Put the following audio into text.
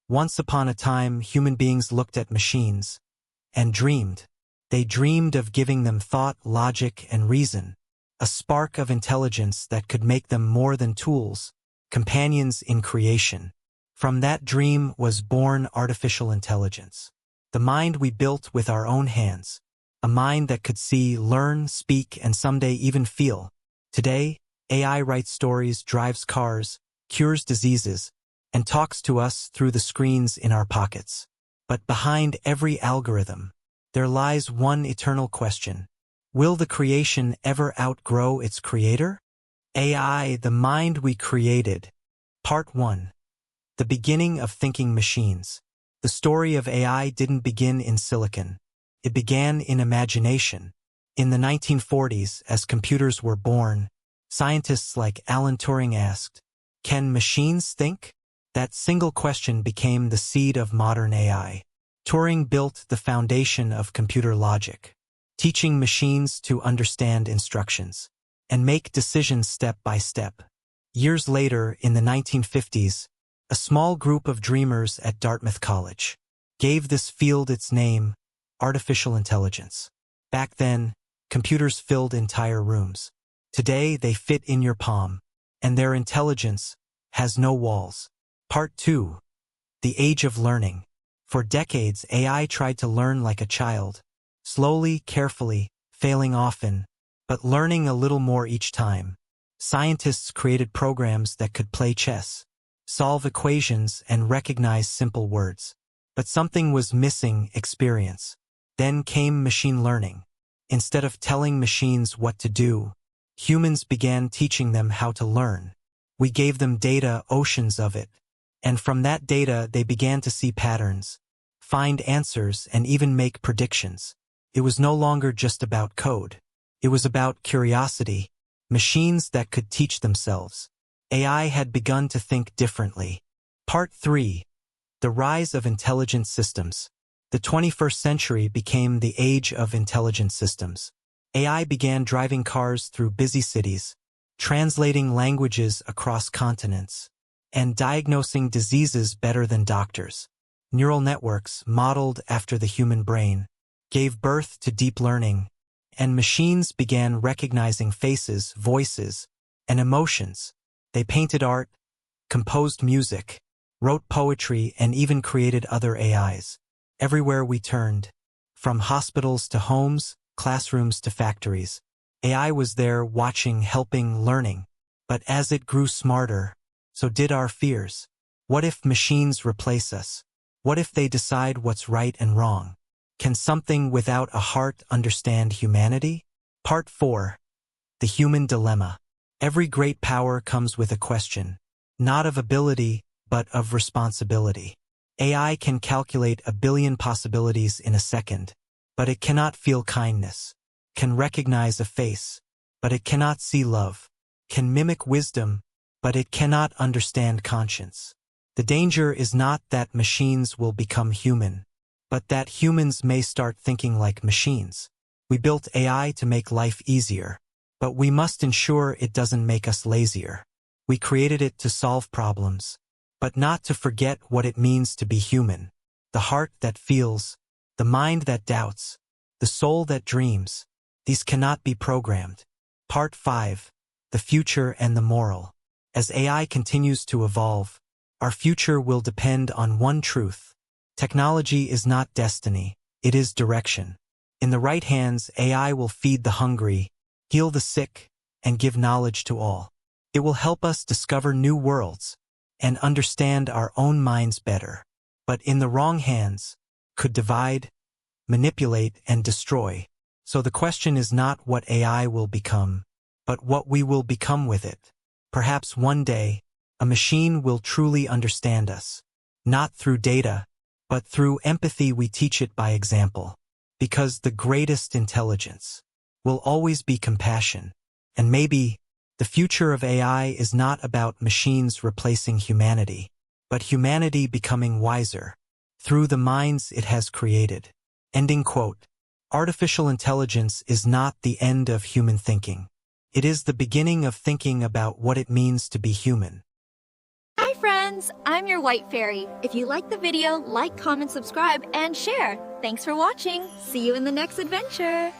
Once upon a time, human beings looked at machines and dreamed. They dreamed of giving them thought, logic, and reason, a spark of intelligence that could make them more than tools, companions in creation. From that dream was born artificial intelligence, the mind we built with our own hands, a mind that could see, learn, speak, and someday even feel. Today, AI writes stories, drives cars, cures diseases, and talks to us through the screens in our pockets. But behind every algorithm, there lies one eternal question. Will the creation ever outgrow its creator? AI, the mind we created. Part 1. The beginning of thinking machines. The story of AI didn't begin in silicon. It began in imagination. In the 1940s, as computers were born, scientists like Alan Turing asked, "Can machines think?" That single question became the seed of modern AI. Turing built the foundation of computer logic, teaching machines to understand instructions and make decisions step by step. Years later, in the 1950s, a small group of dreamers at Dartmouth College gave this field its name, artificial intelligence. Back then, computers filled entire rooms. Today, they fit in your palm, and their intelligence has no walls. Part 2. The Age of Learning. For decades, AI tried to learn like a child, slowly, carefully, failing often, but learning a little more each time. Scientists created programs that could play chess, solve equations, and recognize simple words. But something was missing: experience. Then came machine learning. Instead of telling machines what to do, humans began teaching them how to learn. We gave them data, oceans of it. And from that data, they began to see patterns, find answers, and even make predictions. It was no longer just about code. It was about curiosity, machines that could teach themselves. AI had begun to think differently. Part 3. The Rise of Intelligent Systems. The 21st century became the age of intelligent systems. AI began driving cars through busy cities, translating languages across continents, and diagnosing diseases better than doctors. Neural networks, modeled after the human brain, gave birth to deep learning, and machines began recognizing faces, voices, and emotions. They painted art, composed music, wrote poetry, and even created other AIs. Everywhere we turned, from hospitals to homes, classrooms to factories, AI was there, watching, helping, learning. But as it grew smarter, so did our fears. What if machines replace us? What if they decide what's right and wrong? Can something without a heart understand humanity? Part 4. The Human Dilemma. Every great power comes with a question, not of ability, but of responsibility. AI can calculate 1 billion possibilities in a second, but it cannot feel kindness, can recognize a face, but it cannot see love, can mimic wisdom, but it cannot understand conscience. The danger is not that machines will become human, but that humans may start thinking like machines. We built AI to make life easier, but we must ensure it doesn't make us lazier. We created it to solve problems, but not to forget what it means to be human. The heart that feels, the mind that doubts, the soul that dreams. These cannot be programmed. Part 5. The Future and the Moral. As AI continues to evolve, our future will depend on one truth. Technology is not destiny, it is direction. In the right hands, AI will feed the hungry, heal the sick, and give knowledge to all. It will help us discover new worlds and understand our own minds better. But in the wrong hands, could divide, manipulate, and destroy. So the question is not what AI will become, but what we will become with it. Perhaps one day, a machine will truly understand us, not through data, but through empathy. We teach it by example. Because the greatest intelligence will always be compassion. And maybe the future of AI is not about machines replacing humanity, but humanity becoming wiser through the minds it has created. Ending quote. Artificial intelligence is not the end of human thinking. It is the beginning of thinking about what it means to be human. Hi friends! I'm your White Fairy. If you like the video, like, comment, subscribe, and share. Thanks for watching! See you in the next adventure!